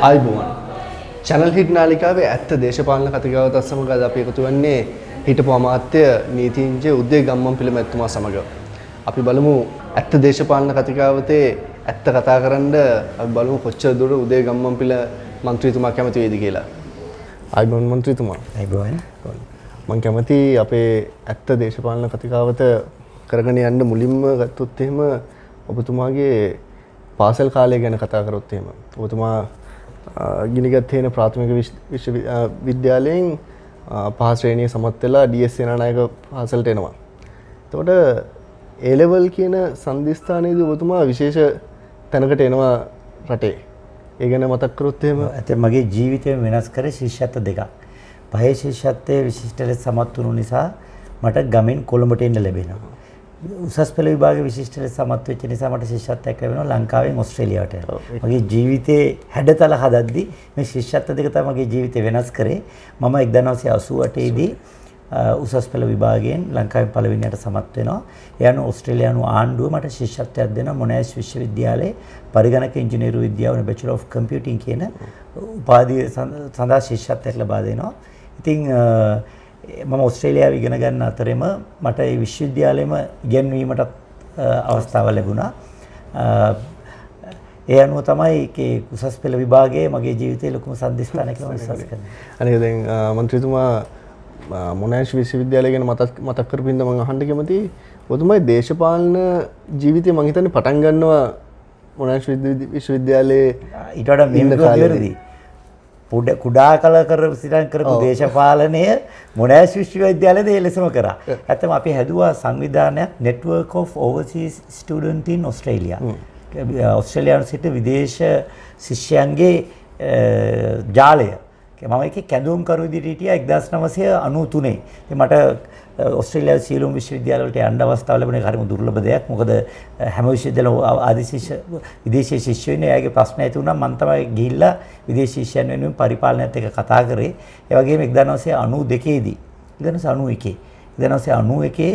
ආයිබෝවන් channel hit නාලිකාවේ ඇත්ත දේශපාලන කතිකාවත සමග අද අපි එකතු වෙන්නේ හිටපු අමාත්‍ය නීතිඥ උදේ ගම්මන්පිල මැතිතුමා සමග. අපි බලමු ඇත්ත දේශපාලන කතිකාවතේ ඇත්ත කතා කරන්න අපි බලමු කොච්චර දුර උදේ ගම්මන්පිල මන්ත්‍රීතුමා කැමති වේද කියලා. ආයිබෝවන් මන්ත්‍රීතුමා. ආයිබෝවන්. මම කැමති අපේ ඇත්ත දේශපාලන කතිකාවත කරගෙන යන්න මුලින්ම ගත්තොත් එහෙම ඔබතුමාගේ පාසල් කාලය ගැන කතා කරොත් එහෙම ඔබතුමා ගිනිගත් තේන ප්‍රාථමික විශ්වවිද්‍යාලයෙන් පහ ශ්‍රේණිය සමත් වෙලා DS සේනානායක පාසලට එනවා. එතකොට A level කියන සංදිස්ථානයේදී ඔබතුමා විශේෂ තැනකට එනවා රටේ. ඒ ගැන මතක් කරොත් එහෙම ඇත්තට මගේ ජීවිතය වෙනස් කරේ ශිෂ්‍යත්ව දෙකක්. පහේ ශිෂ්‍යත්වයේ විශිෂ්ට ලෙස සමත් වුණු නිසා මට ගමෙන් කොළඹට එන්න ලැබෙනවා. උසස් පෙළ විභාගයේ විශිෂ්ට ලෙස සමත් වෙච්ච නිසා මට ශිෂ්‍යත්වයක් ලැබෙනවා ලංකාවෙන් ඕස්ට්‍රේලියාවට යන්න. මගේ ජීවිතේ හැඩතල හදද්දී මේ ශිෂ්‍යත්ව දෙක තමයි මගේ ජීවිතේ වෙනස් කරේ. මම 1988 දී උසස් පෙළ විභාගයෙන් ලංකාවේ පළවෙනියට සමත් වෙනවා. ඒ අනුව ඕස්ට්‍රේලියානු ආණ්ඩුව මට ශිෂ්‍යත්වයක් දෙනවා මොනාෂ් විශ්වවිද්‍යාලයේ පරිගණක ඉංජිනේරු විද්‍යාව බැචලර් ඔෆ් කම්පියුටිං කියන උපාධිය සඳහා ශිෂ්‍යත්වයක් ලබා දෙනවා. ඉතින් මම ඕස්ට්‍රේලියාව ඉගෙන ගන්න අතරෙම මට ඒ විශ්වවිද්‍යාලෙම ඉගෙනීමට අවස්ථාව ලැබුණා. ඒ අනුව තමයි ඒ උසස් පෙළ විභාගයේ මගේ ජීවිතයේ ලොකුම සම්දිස්ථානයක් කියලා විශ්වාස කරනවා. අනේ දැන් මන්ත්‍රීතුමා මොනාෂ් විශ්වවිද්‍යාලය ගැන මතක් කරපු ඉඳන් මම අහන්න කැමතියි. ඔබතුමාගේ දේශපාලන ජීවිතය මම හිතන්නේ පටන් ගන්නවා මොනාෂ් විශ්වවිද්‍යාලයේ ඊට වඩා මෙහෙම කුඩා කල කරපු දේශපාලනය මොනාෂ් විශ්වවිද්‍යාලයේදී ඒ ලෙසම කරා. ඇත්තම අපි හැදුවා සංවිධානයක් Network of Overseas Students in Australia. ඕස්ට්‍රේලියානු සිට විදේශ ශිෂ්‍යයන්ගේ ජාලය. මම ඒකේ කැඳවුම් කරු විදිහට හිටියා 1993. ඉතින් මට ඕස්ට්‍රේලියාවේ සියලුම විශ්වවිද්‍යාල වලට යන්න අවස්ථාව ලැබුණේ හරිම දුර්ලභ දෙයක්. මොකද හැම විශ්වවිද්‍යාලවල විදේශී ශිෂ්‍යයෝ ඉන්නේ. එයාගේ ප්‍රශ්න ඇති වුණා මම තමයි ගිහිල්ලා විදේශී ශිෂ්‍යයන් වෙනුවෙන් පරිපාලනයත් එක්ක කතා කරේ. ඒ වගේම 1992 දී 1991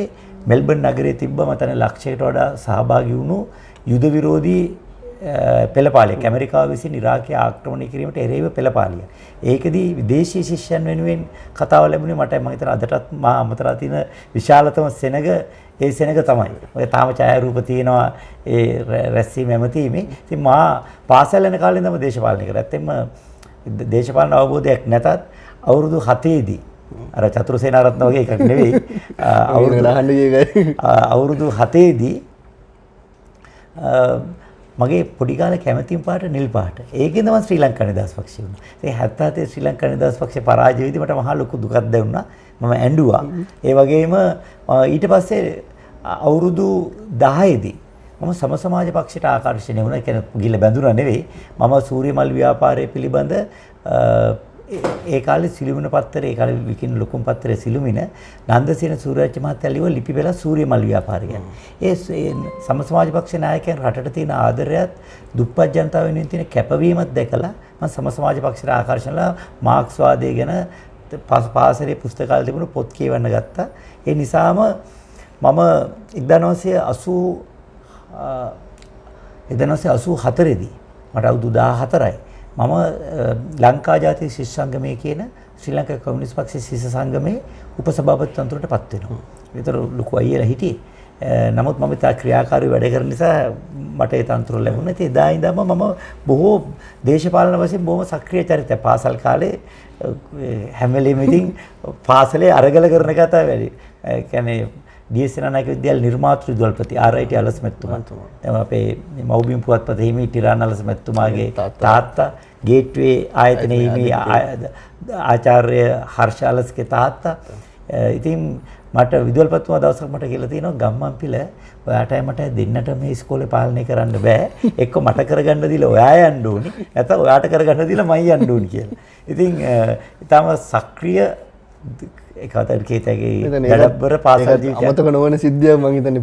මෙල්බන් නගරයේ තිබ්බ මතන ලක්ෂයකට වඩා සහභාගී වුණු යුද විරෝධී පෙළපාලියක් ඇමරිකාව විසින් ඉරාකයේ ආක්‍රමණය කිරීමට එරෙහිව පෙළපාලිය. ඒකදී විදේශී ශිෂ්‍යයන් වෙනුවෙන් කතාව ලැබුණේ මට මම හිතන අදටත් මා අමතරා තියෙන විශාලතම සෙනග ඒ සෙනග තමයි. ඔය තාම ඡායාරූප තියෙනවා ඒ රැස්වීම ඇමතීමේ. ඉතින් මා පාසල් යන කාලේ ඉඳන්ම දේශපාලනය කරා. ඇත්තෙන්ම දේශපාලන අවබෝධයක් නැතත් අවුරුදු 7 දී අර චතුරසේනාරත්න වගේ එකක් නෙවෙයි අවුරුදු 7 දී මගේ පොඩි කාලේ කැමැතිම පාට නිල් පාට. ඒකෙන් තමයි ශ්‍රී ලංකා නිදහස් පක්ෂය වුණා. ඒ 77 ශ්‍රී ලංකා නිදහස් පක්ෂය පරාජය වෙද්දී මට මහා ලොකු දුකක් දැනුණා. මම ඇඬුවා. ඒ වගේම ඊට පස්සේ අවුරුදු 10 දී මම සම සමාජ පක්ෂයට ආකර්ෂණය වුණා. ඒ කියන්නේ ගිහිල්ලා බැඳුණා නෙවෙයි. මම සූර්යමල් ව්‍යාපාරය පිළිබඳ ඒ කාලේ සිළුමිණ පත්තරේ ඒ කාලේ විකින ලොකුම පත්තරේ සිළුමිණ නන්දසේන සූර්යච්ච මහත්තයා ලියුව ලිපි පෙළ සූර්යමල් ව්‍යාපාරය ගැන. ඒ සම සමාජ පක්ෂ නායකයන් රටට තියෙන ආදරයත් දුප්පත් ජනතාව වෙනුවෙන් තියෙන කැපවීමත් දැකලා මම සම සමාජ පක්ෂයට ආකර්ෂණලා මාක්ස්වාදය ගැන පාසලේ පුස්තකාල තිබුණු පොත් කියවන්න ගත්තා. ඒ නිසාම මම 1984 දී මට අවුරුදු 14යි මම ලංකා ජාතික ශිෂ්‍ය සංගමයේ කියන ශ්‍රී ලංකා කමියුනිස්ට් පක්ෂයේ ශිෂ්‍ය සංගමයේ උපසභාපති තනතුරටපත් වෙනවා. ඒතර ලොකු අයියලා හිටියේ. නමුත් මම තා ක්‍රියාකාරී වැඩ කරන නිසා මට ඒ තනතුර ලැබුණා. ඉතින් එදා ඉඳන්ම මම බොහෝ දේශපාලන වශයෙන් බොහොම සක්‍රීය චරිතයක් පාසල් කාලේ හැම වෙලෙම ඉතින් පාසලේ අරගල කරන එක තමයි වැඩි. ඒ කියන්නේ DS සේනානායක විද්‍යාල නිර්මාතෘ විදුහල්පති RIT අලස් මැතිතුමා. දැන් අපේ මව්බිම් පුවත්පත හිමි ටිරාන් අලස් මැතිතුමාගේ තාත්තා ගේට්වේ ආයතනයේ හිමි ආචාර්ය හර්ෂ අලස්ගේ තාත්තා. ඉතින් මට විදුහල්පතිතුමා දවසක් මට කියලා තියෙනවා ගම්මන්පිල ඔයාටයි මට දෙන්නට මේ ඉස්කෝලේ පාලනය කරන්න බෑ. එක්ක මට කරගන්න දීලා ඔයා යන්න ඕනි. නැත්නම් ඔයාට කරගන්න දීලා මම යන්න ඕනි කියලා. ඉතින් ඊටම සක්‍රීය ඒකතර කීතගේ වැඩබ්බර පාසල් ජීවිතය අමතක නොවන සිද්ධියක් මම හිතන්නේ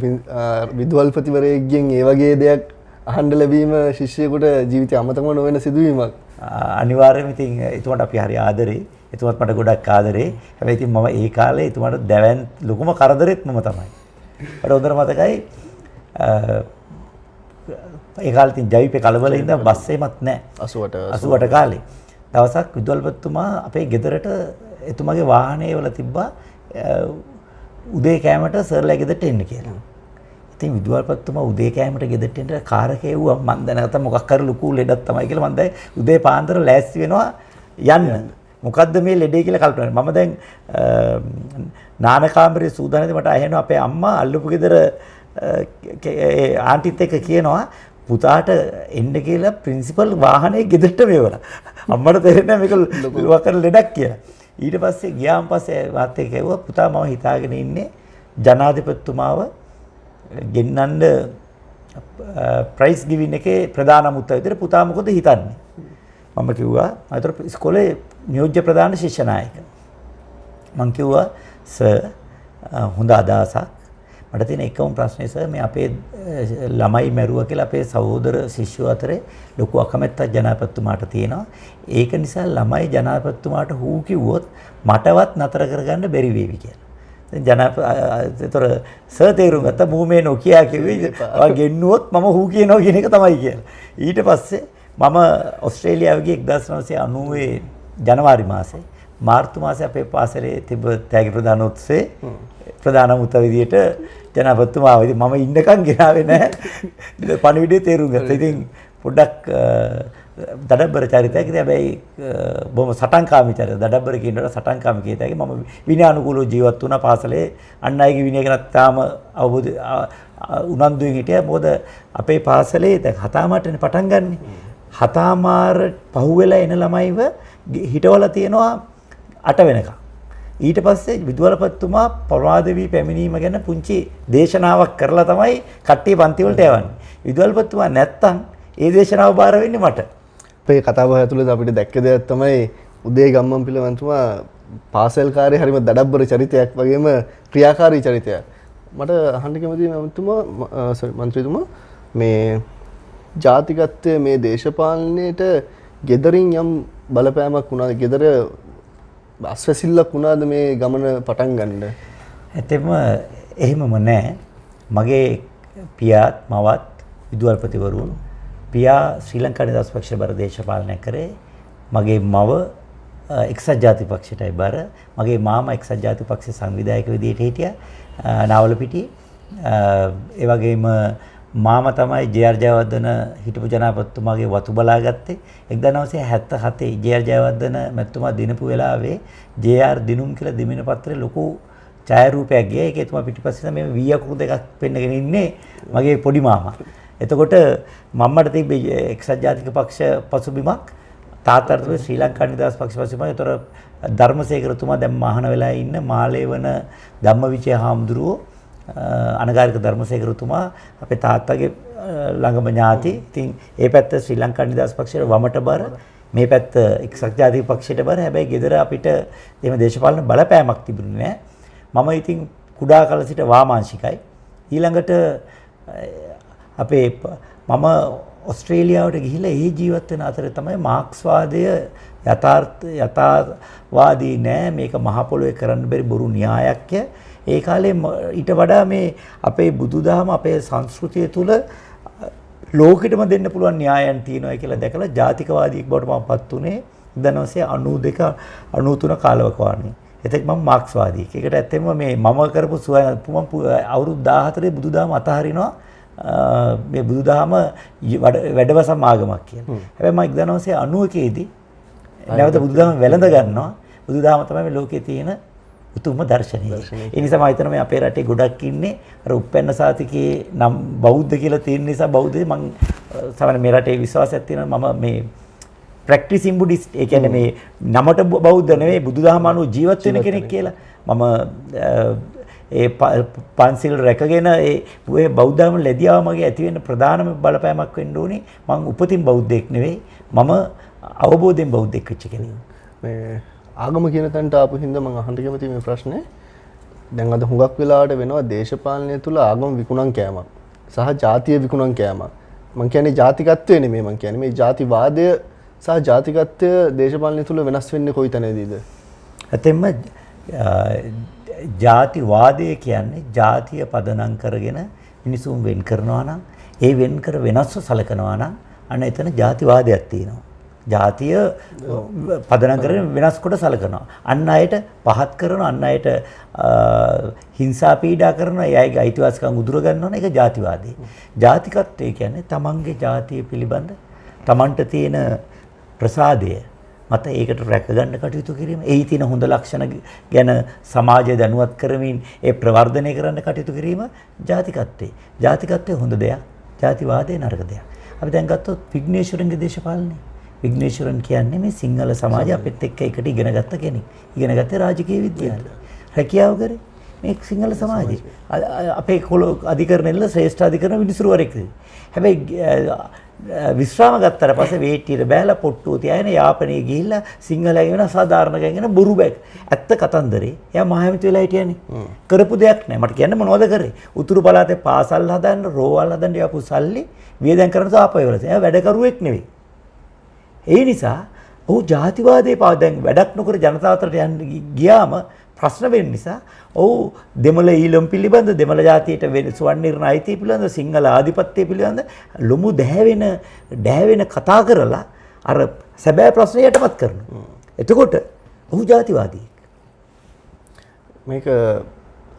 විදුහල්පතිවරයෙක්ගෙන් ඒ වගේ දෙයක් අහන්න ලැබීම ශිෂ්‍යයෙකුට ජීවිතය අමතකම නොවන සිදුවීමක්. අනිවාර්යයෙන්ම ඉතින් එතුමාට අපි හරි ආදරේ. එතුමාත් මට ගොඩක් ආදරේ. හැබැයි ඉතින් මම ඒ කාලේ එතුමාට දැවැන් ලොකුම කරදරෙත් මම තමයි. මට හොඳට මතකයි ඒ කාලේ තියෙන ජවිපේ කලබල ඉඳන් බස් එකමත් නැහැ. 88 කාලේ. දවසක් විදුහල්පතිතුමා අපේ ගෙදරට එතුමාගේ වාහනේ වල තිබ්බා උදේ කෑමට සර්ලා ගෙදරට එන්න කියලා. ඉතින් විදුහල්පතිතුමා උදේ කෑමට ගෙදරට එන්න කාර් එක එව්වා. මම දැනගත්තා මොකක් කර ලুকু ලෙඩක් තමයි කියලා. මම දැන් උදේ පාන්දර ලෑස්ති වෙනවා යන්න. මොකද්ද මේ ලෙඩේ කියලා කල්පනා කරනවා. මම දැන් නාන කාමරේ සූදානම්ද මට අහනවා අපේ අම්මා අල්ලපු ගෙදර ආන්ටිත් එක්ක කියනවා පුතාට එන්න කියලා ප්‍රින්සිපල් වාහනේ ගෙදරට මෙවලා. අම්මට තේරෙන්නේ මේක ලොකර ලෙඩක් කියලා. ඊට පස්සේ ගියාන් පස්සේ මාත් එක්ක ඇහුවා පුතා මම හිතාගෙන ඉන්නේ ජනාධිපතිතුමාව ගෙන්නන්න ප්‍රයිස් ගිවින් එකේ ප්‍රධාන මුත්ත විතර පුතා මොකද හිතන්නේ? මම කිව්වා අතර ඉස්කෝලේ නියෝජ්‍ය ප්‍රධාන ශිෂ්‍ය නායක. මම කිව්වා සර් හොඳ අදහසක්. මට තියෙන එකම ප්‍රශ්නේ සර් මේ අපේ ළමයි මැරුවා කියලා අපේ සහෝදර ශිෂ්‍යෝ අතරේ ලොකු අකමැත්තක් ජනාධිපතිතුමාට තියෙනවා. ඒක නිසා ළමයි ජනාධිපතිතුමාට හූ කිව්වොත් මටවත් නතර කරගන්න බැරි වේවි කියලා. දැන් ඒතර සර් තේරුම් ගත්තා මූ මේ නොකියා කිව්වේ ඔයා ගෙන්නුවොත් මම හූ කියනවා කියන එක තමයි කියලා. ඊට පස්සේ මම ඕස්ට්‍රේලියාව ගියේ 1990 ජනවාරි මාසේ. මාර්තු මාසේ අපේ පාසලේ තිබ්බ තෑගි ප්‍රදානෝත්සවයේ ප්‍රධාන මුත්ත විදියට ජනාධිපතිතුමා ආවා. ඉතින් මම ඉන්නකම් ගෙනාවේ නැහැ. පණිවිඩය තේරුම් ගත්තා. ඉතින් පොඩ්ඩක් දඩබ්බර චරිතයක්. ඉතින් හැබැයි බොහොම සටන්කාමී චරිතයක්. දඩබ්බර කියනකොට සටන්කාමී කීයතයි. මම විනයානුකූලව ජීවත් වුණා පාසලේ. අන් අයගේ විනය ගැන තාම අවබෝධ උනන්දුවෙන් හිටියා. මොකද අපේ පාසලේ දැන් 7:00ටනේ පටන් ගන්නෙ. 7:00 පහුවෙලා එන ළමයිව හිටවලා තියෙනවා 8 වෙනකම්. ඊට පස්සේ විදුහල්පතිතුමා ප්‍රමාද වී පැමිණීම ගැන පුංචි දේශනාවක් කරලා තමයි කට්ටිය පන්ති වලට යවන්නේ. විදුහල්පතිතුමා නැත්තම් ඒ දේශනාව බාර වෙන්නේ මට. අපේ කතාබහ ඇතුළත අපිට දැක්ක දෙයක් තමයි උදේ ගම්මන් පිළවන්තුමා පාසල් කාර්යය හරිම දඩබ්බර චරිතයක් වගේම ක්‍රියාකාරී චරිතයක්. මට අහන්න කැමතියි මන්ත්‍රීතුමා මේ ජාතිකත්වයේ මේ දේශපාලනයේට ගෙදරින් යම් බලපෑමක් වුණාද? ගෙදර අස්වැසිල්ලක් වුණාද මේ ගමන පටන් ගන්න? ඇත්තම එහෙමම නැහැ. මගේ පියාත් මවත් විදුහල්පතිවරුන් පියා ශ්‍රී ලංකා නිදහස් පක්ෂ බර දේශපාලනය කරේ. මගේ මව එක්සත් ජාතික පක්ෂයටයි බර. මගේ මාමා එක්සත් ජාතික පක්ෂ සංවිධායක විදිහට හිටියා නාවලපිටියේ. ඒ වගේම මාමා තමයි ජේ.ආර්. ජයවර්ධන හිටපු ජනාධිපතිතුමාගේ වතු බලාගත්තේ. 1977 ජේ.ආර්. ජයවර්ධන මැතිතුමා දිනපු වෙලාවේ ජේ.ආර්. දිනුම් කියලා දෙමින පත්‍රේ ලොකු ඡායාරූපයක් ගියා. ඒකේ තුමා පිටිපස්සේ මේ වී අකුරු දෙකක් පෙන්නගෙන ඉන්නේ මගේ පොඩි මාමා. එතකොට මම්මට තිබ්බේ එක්සත් ජාතික පක්ෂ පසුබිමක්. තාත්තට තිබ්බේ ශ්‍රී ලංකා නිදහස් පක්ෂ පසුබිමක්. ඒතර ධර්මසේකරතුමා දැන් මහාන වෙලා ඉන්න මාලේවන ධම්මවිචය හාමුදුරුවෝ අනගාരിക ධර්මසේකරතුමා අපේ තාත්තගේ ළඟම ඥාති. ඉතින් ඒ පැත්ත ශ්‍රී ලංකා නිදහස් පක්ෂයට වමට බර, මේ පැත්ත එක්සත් ජාතික පක්ෂයට බර. හැබැයි ගෙදර අපිට එහෙම දේශපාලන බලපෑමක් තිබුණේ නැහැ. මම ඉතින් කුඩා කාලේ සිට වාමාංශිකයි. ඊළඟට අපේ මම ඕස්ට්‍රේලියාවට ගිහිල්ලා ඒ ජීවත් වෙන අතරේ තමයි මාක්ස්වාදය යථාර්ථවාදී නෑ, මේක මහ පොළොවේ කරන්න බැරි බොරු න්‍යායක්ය. ඒ කාලේ ඊට වඩා මේ අපේ බුදුදහම අපේ සංස්කෘතිය තුල ලෝකෙටම දෙන්න පුළුවන් න්‍යායන් තියෙනවා කියලා දැකලා ජාතිකවාදියෙක් බවට මම පත් උනේ 1992 93 කාලවකවානුවේ. එතෙක් මම මාක්ස්වාදියෙක්. ඒකට ඇත්තෙන්ම මේ මම කරපු අවුරුදු 14 බුදුදහම අතහරිනවා මේ බුදුදහම වැඩවසම් ආගමක් කියලා. හැබැයි මම 1991 දී නැවත බුදුදහම වැළඳ ගන්නවා. බුදුදහම තමයි මේ ලෝකේ තියෙන උතුම්ම දර්ශනය. ඒ නිසා මම හිතනවා මේ අපේ රටේ ගොඩක් ඉන්නේ අර උප්පැන්න සාතිකේ නම් බෞද්ධ කියලා තියෙන නිසා බෞද්ධය මම සමහර මේ රටේ විශ්වාසයක් තියෙනවා මම මේ ප්‍රැක්ටිසින් බුද්දිස්ට් ඒ කියන්නේ මේ නමට බෞද්ධ නෙවෙයි බුදුදහම අනුව ජීවත් වෙන කෙනෙක් කියලා. මම ඒ පන්සිල් රැකගෙන ඒ බෞද්ධම ලැබියාව මගේ ඇති වෙන්න ප්‍රධානම බලපෑමක් වෙන්න ඕනේ. මම උපතින් බෞද්ධයෙක් නෙවෙයි. මම අවබෝධයෙන් බෞද්ධයෙක් වෙච්ච කෙනෙක්. මේ ආගම කියන තැනට ආපු හින්දා මම අහන්න කැමති මේ ප්‍රශ්නේ. දැන් අද හුඟක් වෙලාවට වෙනවා දේශපාලනය තුල ආගම විකුණන් කෑමක් සහ ජාතිය විකුණන් කෑමක්. මම කියන්නේ ජාතිකත්වය නෙමෙයි මම කියන්නේ මේ ජාතිවාදය සහ ජාතිකත්වය දේශපාලනය තුල වෙනස් වෙන්නේ කොයි තැනදීද? ඇත්තෙන්ම ජාතිවාදය කියන්නේ ජාතිය පදනම් කරගෙන මිනිසුන් වෙන් කරනවා නම් ඒ වෙන් කර වෙනස්ව සලකනවා නම් අන්න එතන ජාතිවාදයක් තියෙනවා. ජාතිය පදනම් කරගෙන වෙනස් කොට සලකනවා. අන් අයට පහත් කරනවා, අන් අයට හිංසා පීඩා කරනවා, එයාගේ අයිතිවාසිකම් උදුර ගන්නවා. ඒක ජාතිවාදී. ජාතිකත්වය කියන්නේ තමන්ගේ ජාතිය පිළිබඳ තමන්ට තියෙන ප්‍රසාදය මත ඒකට රැක ගන්න කටයුතු කිරීම. එහි තියෙන හොඳ ලක්ෂණ ගැන සමාජය දැනුවත් කරමින් ඒ ප්‍රවර්ධනය කරන්න කටයුතු කිරීම ජාතිකත්වයේ. ජාතිකත්වය හොඳ දෙයක්. ජාතිවාදය නරක දෙයක්. අපි දැන් ගත්තොත් විග්නේශ්වරන්ගේ දේශපාලනය. විග්නේශ්වරන් කියන්නේ මේ සිංහල සමාජය අපිත් එක්ක එකට ඉගෙන ගත්ත කෙනෙක්. ඉගෙන ගත්තේ රාජකීය විද්‍යාලය. රැකියාව කරේ මේ සිංහල සමාජය. අපේ අධිකරණෙල්ල ශ්‍රේෂ්ඨ අධිකරණ විනිසුරුවරෙක්. හැබැයි විශ්‍රාම ගත්තට පස්සේ වේටියට බෑලා පොට්ටුව තියාගෙන යාපනයේ ගිහිල්ලා සිංහලයෙන් වෙන සාධාරණ ගෑගෙන බොරු බෑක්. ඇත්ත කතන්දරේ. එයා මහමෙතු වෙලා හිටියනේ. කරපු දෙයක් නෑ. මට කියන්න මොනවද කරේ? උතුරු පළාතේ පාසල් හදන්න, රෝවල් හදන්න යපු සල්ලි වියදම් කරන තාපය වලට. එයා වැඩකරුවෙක් නෙවෙයි. ඒ නිසා ඔහු ජාතිවාදයේ දැන් වැඩක් නොකර ජනතාව අතරට යන්න ගියාම ප්‍රශ්න වෙන නිසා ඔහු දෙමළ ඊළම් පිළිබඳ දෙමළ ජාතියට ස්වර්ණීර්ණ අයිතිය පිළිබඳ සිංහල ආධිපත්‍යය පිළිබඳ ලොමු දැහැවෙන කතා කරලා අර සැබෑ ප්‍රශ්නේ යටපත් කරනවා. එතකොට ඔහු ජාතිවාදී. මේක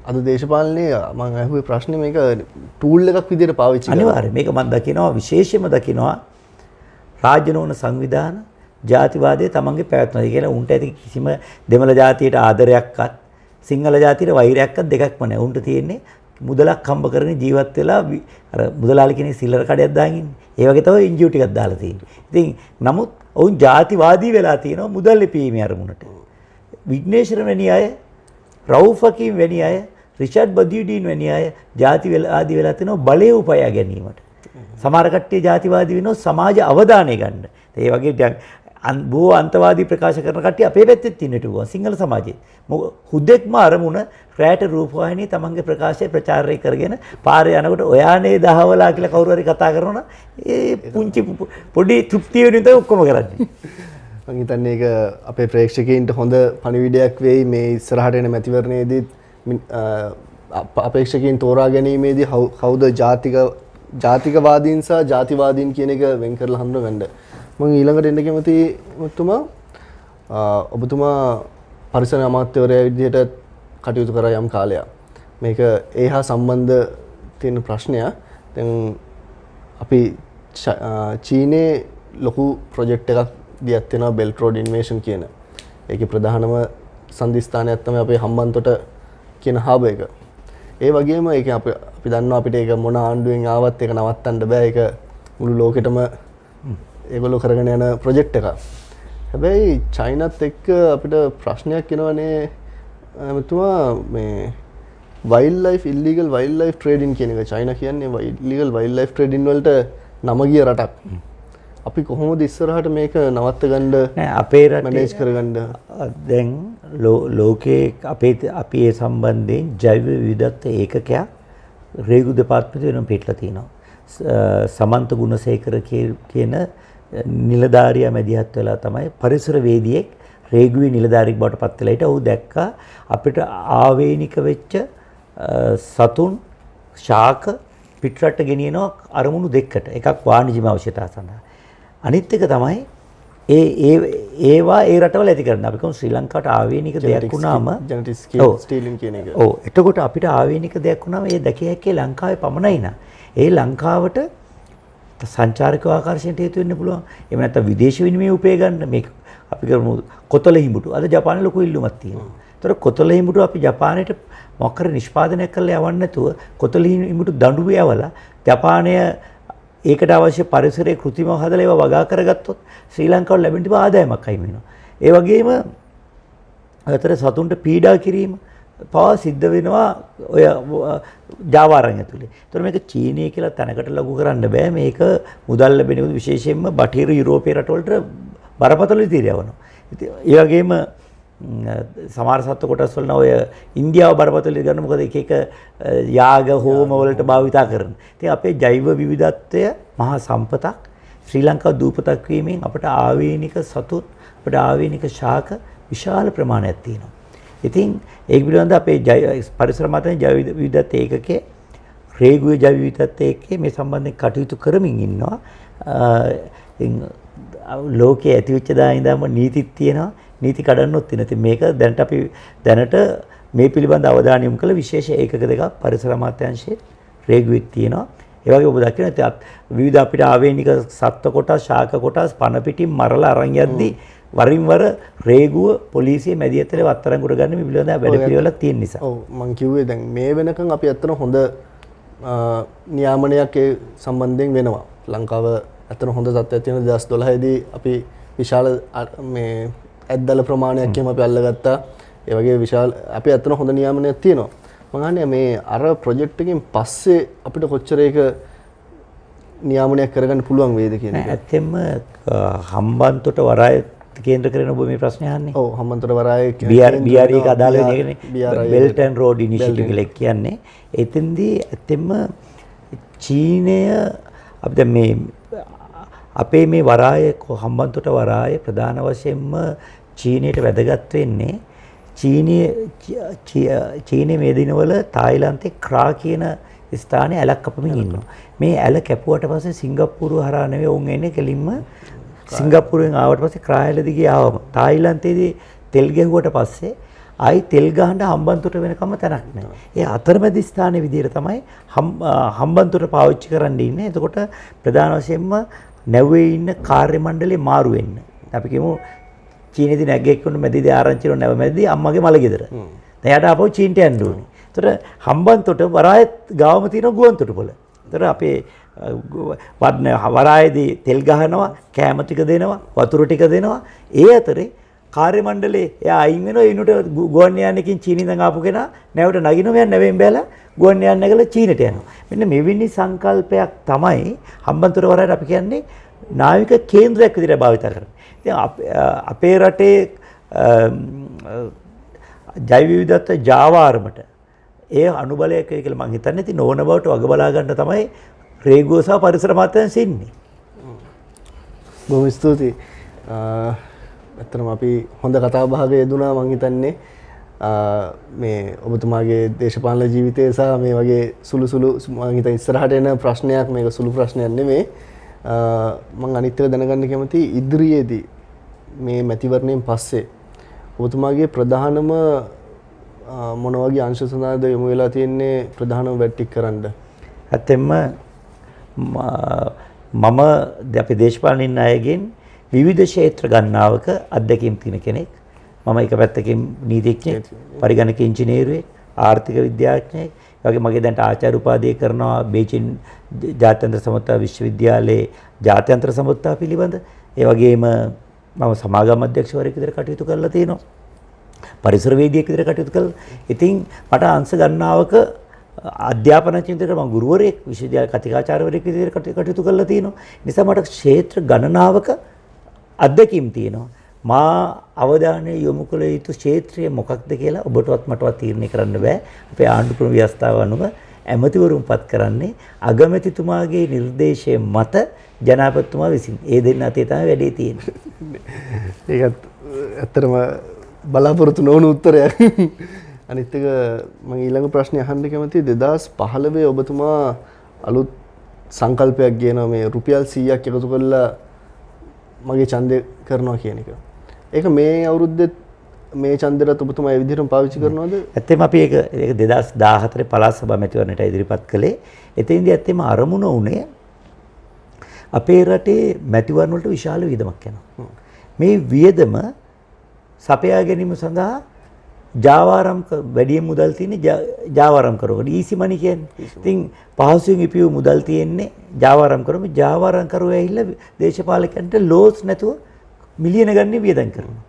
අද දේශපාලනයේ මම අහුවේ ප්‍රශ්නේ මේක ටූල් එකක් විදිහට පාවිච්චි කරනවා. අනිවාර්යයෙන් මේක මම දකිනවා විශේෂයෙන්ම දකිනවා රාජ්‍ය නොවන සංවිධාන ජාතිවාදයේ තමන්ගේ පැවැත්මයි කියලා උන්ට ඇති කිසිම දෙමළ ජාතියට ආදරයක්වත් සිංහල ජාතියට වෛරයක්වත් දෙකක්ම නැහැ. උන්ට තියෙන්නේ මුදලක් හම්බ කරගෙන ජීවත් වෙලා අර මුදලාලි කෙනෙක් සිල්ලර කඩයක් දාගෙන ඉන්නේ. ඒ වගේ තමයි එන්ජියෝ ටිකක් දාලා තියෙන්නේ. ඉතින් නමුත් ඔවුන් ජාතිවාදී වෙලා තියෙනවා මුදල් ලිපීමේ අරමුණට. විග්නේශ්වර වැනි අය, රවුෆ් හකීම් වැනි අය, රිචඩ් බදියුඩීන් වැනි අය ජාතිවාදී වෙලා තිනවා බලය උපයා ගැනීමට. සමහර කට්ටිය ජාතිවාදී වෙනවා සමාජ අවධානය ගන්න. ඒ වගේ දැන් බොහෝ අන්තවාදී ප්‍රකාශ කරන කට්ටිය අපේ පැත්තෙත් ඉන්නට ඕන සිංහල සමාජයේ. හුදෙක්ම අරමුණ රැට රූපවාහිනිය තමන්ගේ ප්‍රකාශය ප්‍රචාරය කරගෙන පාරේ යනකොට ඔයානේ දහවලා කියලා කවුරු හරි කතා කරනවා ඒ පුංචි පොඩි තෘප්තිය වෙනින් තමයි ඔක්කොම කරන්නේ. මම හිතන්නේ ඒක අපේ ප්‍රේක්ෂකයින්ට හොඳ පණිවිඩයක් වෙයි මේ ඉස්සරහට එන මැතිවරණයේදී අපේක්ෂකයින් තෝරා ගැනීමේදී කවුද ජාතිකවාදීන් සහ ජාතිවාදීන් කියන එක වෙන් කරලා හඳුනගන්න. මම ඊළඟට එන්න කැමති මුතුමා ඔබතුමා පරිසර අමාත්‍යවරයා විදිහට කටයුතු කරා යම් කාලයක්. මේක ඒ හා සම්බන්ධ තියෙන ප්‍රශ්නයක්. දැන් අපි චීනයේ ලොකු ප්‍රොජෙක්ට් එකක් දියත් වෙනවා බෙල්ට් රෝඩ් ඉන්වෙෂන් කියන. ඒකේ ප්‍රධානම සංදිස්ථානයක් තමයි අපේ හම්බන්තොට කියන හබ් එක. ඒ වගේම ඒක අපි දන්නවා අපිට ඒක මොන ආණ්ඩුවෙන් ආවත් ඒක නවත්තන්න බෑ. ඒක මුළු ලෝකෙටම ඒගොල්ලෝ කරගෙන යන ප්‍රොජෙක්ට් එකක්. හැබැයි චයිනත් එක්ක අපිට ප්‍රශ්නයක් එනවනේ එතුමා මේ wildlife illegal wildlife trading කියන එක. චයිනා කියන්නේ ඉල්ලීගල් වයිල්ඩ් ලයිෆ් ට්‍රේඩින් වලට නම ගිය රටක්. අපි කොහොමද ඉස්සරහට මේක නවත්ත ගන්න අපේ රටේ මැනේජ් කරගන්න? දැන් ලෝකයේ අපි ඒ සම්බන්ධයෙන් ජෛව විවිධත්ව ඒකකයක් රේගු දෙපාර්තමේන්තුවේ වෙනම පිටලා තියෙනවා. සමන්ත ගුණසේකර කියන නිලධාරියා මැදිහත් වෙලා තමයි පරිසරවේදියෙක් රේගුවේ නිලධාරියෙක් බවට පත් වෙලා හිටියා. ඔහු දැක්කා අපිට ආවේනික වෙච්ච සතුන් ශාක පිටරට ගෙනියනවා අරමුණු දෙකකට. එකක් වාණිජ්‍යමය අවශ්‍යතාව සඳහා. අනිත් එක තමයි ඒවා ඒ රටවල ඇති කරන. අපි කියමු ශ්‍රී ලංකාවට ආවේනික දෙයක් වුණාම ජෙනටික් ස්ටීලින් කියන එක. ඔව්. එතකොට අපිට ආවේනික දෙයක් වුණාම ඒ දැකිය හැක්කේ ලංකාවේ පමණයි නා. ඒ ලංකාවට සංචාරකව ආකර්ෂණයට හේතු වෙන්න පුළුවන්. එහෙම නැත්නම් විදේශ විනිමය උපය ගන්න මේ අපි කරමු කොතල හිඹුටු. අද ජපානයේ ලොකු ඉල්ලුමක් තියෙනවා. ඒතර කොතල හිඹුටු අපි ජපානයට මොකක් හරි නිෂ්පාදනය කරලා යවන්න නැතුව කොතල හිඹුටු දඬුවේ යවලා ජපානය ඒකට අවශ්‍ය පරිසරයේ කෘත්‍රිමව හදලා ඒවා වගා කරගත්තොත් ශ්‍රී ලංකාවට ලැබෙන තිබු ආදායමක් අයින් වෙනවා. ඒ වගේම අතර සතුන්ට පීඩා කිරීම පවා සිද්ධ වෙනවා ඔය ජාවාරම් ඇතුලේ. ඒතර මේක චීනය කියලා තැනකට ලඝු කරන්න බෑ. මේක මුදල් ලැබෙන විශේෂයෙන්ම බටහිර යුරෝපීය රටවලට බරපතල විදිහට යවනවා. ඒ වගේම සමහර සත්ත්ව කොටස් වල ඔය ඉන්දියාව බරපතල ගන්න මොකද එක එක යාග හෝම වලට භාවිතා කරන. ඉතින් අපේ ජෛව විවිධත්වය මහා සම්පතක් ශ්‍රී ලංකාව දූපතක් වීමෙන් අපට ආවේනික සතුන් අපට ආවේනික ශාක විශාල ප්‍රමාණයක් තියෙනවා. ඉතින් ඒක පිළිබඳව අපේ පරිසර මතන ජෛව විවිධත්ව ඒකකයේ රේගුවේ ජෛව විවිධත්වයේ එක්ක මේ සම්බන්ධයෙන් කටයුතු කරමින් ඉන්නවා. ඉතින් ලෝකයේ ඇතිවෙච්ච දා ඉඳන්ම නීතිත් තියෙනවා. නීති කඩන්නොත් තියෙනවා. ඉතින් මේක දැනට මේ පිළිබඳ අවධානය යොමු කළ විශේෂ ඒකක දෙකක් පරිසර අමාත්‍යාංශයේ රේගුවෙත් තියෙනවා. ඒ වගේ ඔබ දකින්න විවිධ අපිට ආවේනික සත්ත්ව කොටස්, ශාක කොටස් පන පිටින් මරලා අරන් යද්දී වරින් වර රේගුව පොලිසිය මැදිහත්වල අත්අඩංගුවට ගන්න මේ පිළිබඳව වැඩ පිළිවෙලක් තියෙන නිසා. ඔව් මම කිව්වේ දැන් මේ වෙනකන් අපි ඇත්තට හොඳ නියාමනයක් ඒ සම්බන්ධයෙන් වෙනවා. ලංකාව ඇත්තට හොඳ තත්ත්වයක් තියෙන 2012 දී අපි විශාල මේ ඇද්දල ප්‍රමාණයක් එහෙම අපි අල්ලගත්තා. ඒ වගේ විශාල අපි ඇත්තට හොඳ නියාමනයක් තියෙනවා. මම අහන්නේ මේ අර ප්‍රොජෙක්ට් එකෙන් පස්සේ අපිට කොච්චර ඒක නියාමනයක් කරගන්න පුළුවන් වේද කියන එක. ඇත්තෙන්ම හම්බන්තොට වරාය කේන්ද්‍ර කරගෙන ඔබ මේ ප්‍රශ්නේ අහන්නේ. ඔව් හම්බන්තොට වරාය BRE එක අදාළ වෙන එකනේ. Belt and Road Initiative කියලා කියන්නේ. එතෙන්දී ඇත්තෙන්ම චීනය අපි දැන් මේ අපේ මේ වරාය හම්බන්තොට වරාය ප්‍රධාන වශයෙන්ම චීනයට වැදගත් වෙන්නේ චීනයේ මේ දිනවල තායිලන්තේ ක්‍රා කියන ස්ථානයේ ඇලක් කපමින් ඉන්නවා. මේ ඇල කැපුවට පස්සේ සිංගප්පූරුව හරහා නෙවෙයි උන් එන්නේ කෙලින්ම සිංගප්පූරුවෙන් ආවට පස්සේ ක්‍රා ඇල දිගේ ආවම තායිලන්තයේදී තෙල් ගැහුවට පස්සේ ආයි තෙල් ගහන්න හම්බන්තොට වෙනකම් තැනක් නැහැ. ඒ අතරමැදි ස්ථානයේ විදිහට තමයි හම්බන්තොට පාවිච්චි කරන්න ඉන්නේ. එතකොට ප්‍රධාන වශයෙන්ම නැව්වේ ඉන්න කාර්ය මණ්ඩලේ මාරු වෙන්න. අපි කියමු චීනේදී නැග්ගෙක් වුණ මැදිදී ආරංචි වුණ නැව මැදිදී අම්මගේ මල ගෙදර. දැන් යාට ආපහු චීනට යන්න ඕනේ. ඒතර හම්බන්තොට වරායත් ගාවම තියෙන ගුවන්තොට පොළ. ඒතර අපේ වරායේදී තෙල් ගහනවා, කෑම ටික දෙනවා, වතුර ටික දෙනවා. ඒ අතරේ කාර්ය මණ්ඩලේ එයා අයින් වෙනවා. ඊනුට ගුවන් යානකින් චීනෙන් ඉඳන් ආපු කෙනා නැවට නගිනවා. මෙයා නැවෙන් බැලලා ගුවන් යාන නැගලා චීනට යනවා. මෙන්න මෙවැනි සංකල්පයක් තමයි හම්බන්තොට වරායට අපි කියන්නේ නාවික කේන්ද්‍රයක් විදිහට භාවිත කරන්නේ. ඉතින් අපේ රටේ ජෛව විවිධත්ව ජාවාරමට ඒ අනුබලයක් වෙයි කියලා මම හිතන්නේ. ඉතින් ඕන බවට වග බලා ගන්න තමයි රේගුව සහ පරිසර අමාත්‍යාංශය ඉන්නේ. බොහොම ස්තුතියි. ඇත්තටම අපි හොඳ කතා බහක යෙදුණා මම හිතන්නේ. මේ ඔබතුමාගේ දේශපාලන ජීවිතය සහ මේ වගේ සුළු මම හිතන්නේ ඉස්සරහට එන ප්‍රශ්නයක් මේක සුළු ප්‍රශ්නයක් නෙමෙයි. මම අනිත් එක දැනගන්න කැමතියි ඉදිරියේදී මේ මැතිවරණයෙන් පස්සේ ඔබතුමාගේ ප්‍රධානම මොන වගේ අංශ සඳහාද යොමු වෙලා තියෙන්නේ ප්‍රධානම වැට්ටික් කරන්න? ඇත්තෙන්ම මම අපේ දේශපාලනින් අයගෙන් විවිධ ක්ෂේත්‍ර ගණනාවක අත්දැකීම් තියෙන කෙනෙක්. මම එක පැත්තකින් නීතිඥයෙක්, පරිගණක ඉංජිනේරුවෙක්, ආර්ථික විද්‍යාඥයෙක්, ඒ වගේ මගේ දැන් ආචාර්ය උපාධිය කරනවා බේජින් ජාත්‍යන්තර සමතා විශ්වවිද්‍යාලයේ ජාත්‍යන්තර සමතා පිළිබඳ. ඒ වගේම මම සමාගම් අධ්‍යක්ෂවරයෙක් විදිහට කටයුතු කරලා තියෙනවා. පරිසරවේදියෙක් විදිහට කටයුතු කළා. ඉතින් මට අංශ ගණනාවක අධ්‍යාපන චින්තකයක මම ගුරුවරයෙක්, විශ්වවිද්‍යාල කතිකාචාර්යවරයෙක් විදිහට කටයුතු කරලා තියෙනවා. නිසා මට ක්ෂේත්‍ර ගණනාවක අත්දැකීම් තියෙනවා. මා අවධානය යොමු කළ යුතු ක්ෂේත්‍රය මොකක්ද කියලා ඔබටවත් මටවත් තීරණය කරන්න බෑ. අපේ ආණ්ඩු ක්‍රම ව්‍යවස්ථාව අනුව ඇමතිවරුන් පත් කරන්නේ අගමැතිතුමාගේ නිර්දේශය මත ජනාධිපතිතුමා විසින්. ඒ දෙන්න අතේ තමයි වැඩේ තියෙන්නේ. ඒකත් ඇත්තටම බලාපොරොත්තු නොවුණු උත්තරයක්. අනිත් එක මම ඊළඟ ප්‍රශ්නේ අහන්න කැමතියි 2015 ඔබතුමා අලුත් සංකල්පයක් ගේනවා මේ රුපියල් 100ක් එකතු කරලා මගේ ඡන්දය කරනවා කියන එක. ඒක මේ අවුරුද්දේ මේ ඡන්දෙට ඔබතුමා ඒ විදිහටම පාවිච්චි කරනවද? ඇත්තටම අපි ඒක 2014 පළාත් සභා මැතිවරණයට ඉදිරිපත් කළේ. එතෙන්දී ඇත්තටම අරමුණ උනේ අපේ රටේ මැතිවරණ වලට විශාල වියදමක් යනවා. මේ වියදම සපයා ගැනීම සඳහා ජාවාරම් වැඩි මුදල් තියෙන ජාවාරම් කරවන ඊසි මනි කියන්නේ. ඉතින් පහසුවෙන් ඉපියු මුදල් තියෙන්නේ ජාවාරම් කරමු. ජාවාරම් කරුව ඇවිල්ලා දේශපාලකයන්ට ලෝස් නැතුව මිලියන ගණන් වියදම් කරනවා.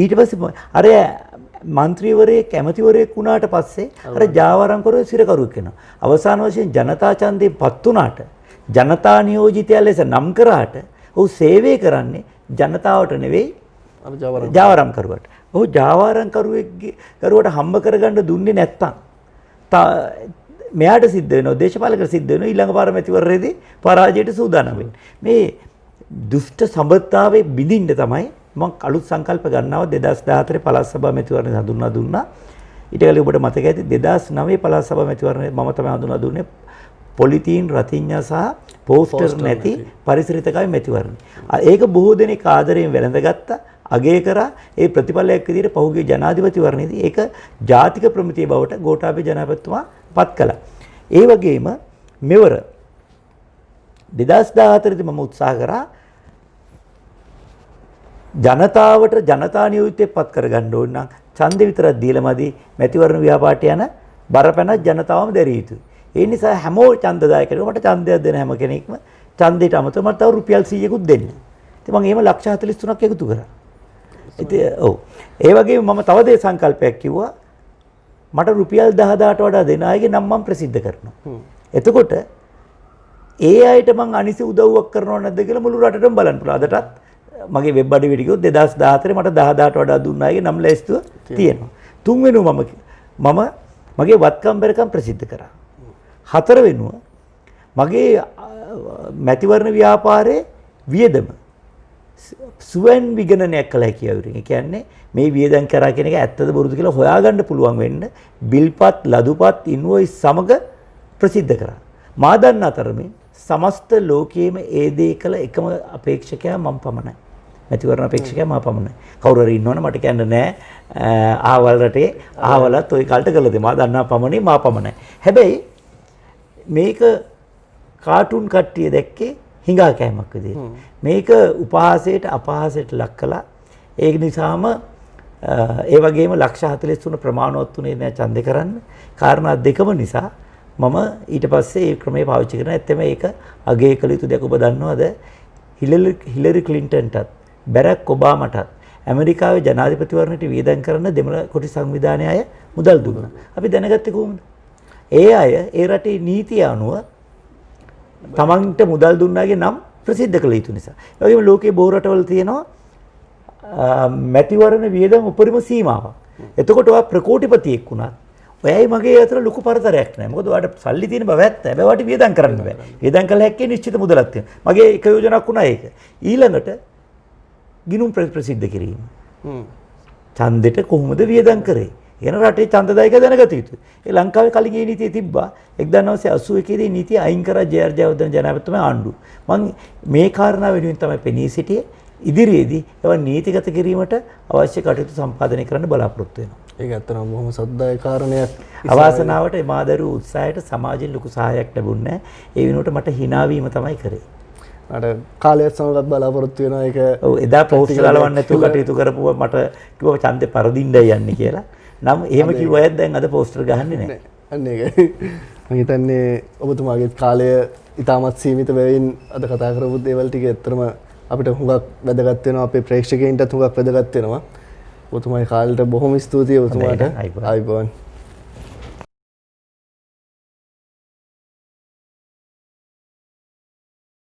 ඊට පස්සේ අර മന്ത്രിවරයෙක් ඇමතිවරයෙක් වුණාට පස්සේ අර ජාවාරම් කරුව සිරකරුවෙක් වෙනවා. අවසාන වශයෙන් ජනතා ඡන්දයෙන් පත් වුණාට ජනතා නියෝජිතයා ලෙස නම් කරාට ඔහු සේවය කරන්නේ ජනතාවට නෙවෙයි ජාවාරම් කරුවට. ඔහු ජාවාරම් කරුවට හම්බ කරගන්න දුන්නේ නැත්තම් මෙයාට සිද්ධ වෙනවා දේශපාලකයට සිද්ධ වෙනවා ඊළඟ පාර මැතිවරණයේදී පරාජයට සූදානම් වෙන්නේ. මේ දුෂ්ට සම්බන්ධතාවයේ බිඳින්න තමයි මම අලුත් සංකල්ප ගන්නවා 2014 පළාත් සභා මැතිවරණය හඳුන්වා දුන්නා. ඊට කලින් ඔබට මතක ඇති 2009 පළාත් සභා මැතිවරණය මම තමයි හඳුන්වා දුන්නේ පොලිතීන් රතිඤ්ඤා සහ පෝස්ටර් නැති පරිසරිතකයි මැතිවරණ. ඒක බොහෝ දෙනෙක් ආදරයෙන් වැළඳගත්තා. අගය කරා ඒ ප්‍රතිඵලයක් විදිහට පහුගිය ජනාධිපතිවරණයේදී ඒක ජාතික ප්‍රමිතිය බවට ගෝඨාභය ජනාධිපතිතුමා පත් කළා. ඒ වගේම මෙවර 2014 දී මම උත්සාහ කරා ජනතාවට ජනතා නියෝජිතේ පත් කරගන්න ඕන නම් ඡන්දෙ විතරක් දීලා මදි මැතිවරණ ව්‍යාපාරයට යන බරපැනක් ජනතාවම දැරිය යුතුයි. ඒ නිසා හැමෝම ඡන්දදායකයෝ මට ඡන්දයක් දෙන හැම කෙනෙක්ම ඡන්දයට අමතරව මට තව රුපියල් 100කුත් දෙන්න. ඉතින් මම එහෙම ලක්ෂ 43ක් එකතු කරා. ඉතින් ඔව්. ඒ වගේම මම තව දේ සංකල්පයක් කිව්වා. මට රුපියල් 10000ට වඩා දෙන අයගේ නම් මම ප්‍රසිද්ධ කරනවා. එතකොට ඒ අයට මං අනිසි උදව්වක් කරනව නැද්ද කියලා මුළු රටටම බලන්න පුළුවන්. අදටත් මගේ වෙබ් අඩවියට ගියොත් 2014 මට 10000ට වඩා දුන්න අයගේ නම් ලැයිස්තුව තියෙනවා. තුන්වෙනුව මම මගේ වත්කම් බැරකම් ප්‍රසිද්ධ කරා. හතරවෙනුව මගේ මැතිවරණ ව්‍යාපාරයේ වියදම සුවන් විගණනයක් කළා කියවුරින්. ඒ කියන්නේ මේ වියදම් කරා කියන එක ඇත්තද බොරුද කියලා හොයාගන්න පුළුවන් වෙන්න බිල්පත් ලදුපත් ඉන්වොයිස් සමග ප්‍රසිද්ධ කරා. මා දන්න අතරමේ සමස්ත ලෝකයේම ඒ දේ කළ එකම අපේක්ෂකයා මම පමණයි. මැතිවරණ අපේක්ෂකයා මම පමණයි. කවුරු හරි ඉන්නවනේ මට කියන්න නෑ ආවල් රටේ ආවලත් ওই කල්ට කළද මා දන්නා පමණයි මා පමණයි. හැබැයි මේක කාටුන් කට්ටිය දැක්කේ හිඟා කෑමක් විදියට. මේක උපහාසයට අපහාසයට ලක් කළා. ඒ නිසාම ඒ වගේම ලක්ෂ 43 ප්‍රමාණවත් උනේ නෑ ඡන්දේ කරන්න. කාරණා දෙකම නිසා මම ඊට පස්සේ ඒ ක්‍රමය පාවිච්චි කරන ඇත්තම ඒක අගය කළ යුතු දෙයක් ඔබ දන්නවද? හිලරි ක්ලින්ටන්ටත් බැරක් ඔබාමටත් ඇමරිකාවේ ජනාධිපතිවරණයට වියදම් කරන දෙමළ කොටි සංවිධානය අය මුදල් දුන්නා. අපි දැනගත්තේ කොහොමද? ඒ අය ඒ රටේ නීතිය අනුව තමන්ට මුදල් දුන්නාගේ නම් ප්‍රසිද්ධ කළ යුතු නිසා. ඒ වගේම ලෝකේ බොහෝ රටවල තියෙනවා මැතිවරණ වියදම් උපරිම සීමාවක්. එතකොට ඔයා ප්‍රකෝටිපතියෙක් වුණත් ඔයයි මගේ අතර ලොකු පරතරයක් නැහැ. මොකද ඔයාලට සල්ලි තියෙන බව ඇත්ත. හැබැයි ඔයාලට වියදම් කරන්න බෑ. වියදම් කළ හැක්කේ නිශ්චිත මුදලක් තියෙනවා. මගේ එක යෝජනාවක් වුණා ඒක. ඊළඟට ගිණුම් ප්‍රසිද්ධ කිරීම. ඡන්දෙට කොහොමද වියදම් කරේ? එන රටේ ඡන්දදායක දැනගත යුතුයි. ඒ ලංකාවේ කලින් ඒ නීතිය තිබ්බා. 1981 දී නීතිය අයින් කරා ජේ.ආර්. ජයවර්ධන ජනාධිපතිතුමා ආණ්ඩුව. මම මේ කාරණාව වෙනුවෙන් තමයි පෙනී සිටියේ. ඉදිරියේදී ඒවා නීතිගත කිරීමට අවශ්‍ය කටයුතු සම්පාදනය කරන්න බලාපොරොත්තු වෙනවා. ඒක ඇත්තටම බොහොම සද්දායක කාරණයක්. අවාසනාවට මාදරු උත්සාහයට සමාජයෙන් ලොකු සහායක් ලැබුණේ නැහැ. ඒ වෙනුවට මට hina වීම තමයි කරේ. අර කාලයත් සමගත් බලාපොරොත්තු වෙනවා ඒක. ඔව් එදා පෝස්ට් ගලවන්න නැතුව කටයුතු කරපුවා මට කිව්වා ඡන්දේ පරදින්නයි යන්නේ කියලා. නම් එහෙම කිව්ව අයත් දැන් අද පෝස්ටර් ගහන්නේ නැහැ. අන්න ඒකයි. මම හිතන්නේ ඔබතුමාගේ කාලය ඉතාමත් සීමිත බැවින් අද කතා කරපු දේවල් ටික ඇත්තටම අපිට හුඟක් වැදගත් වෙනවා. අපේ ප්‍රේක්ෂකයින්ටත් හුඟක් වැදගත් වෙනවා. ඔබතුමාගේ කාලයට බොහොම ස්තුතියි ඔබතුමාට. ආයිබෝන්.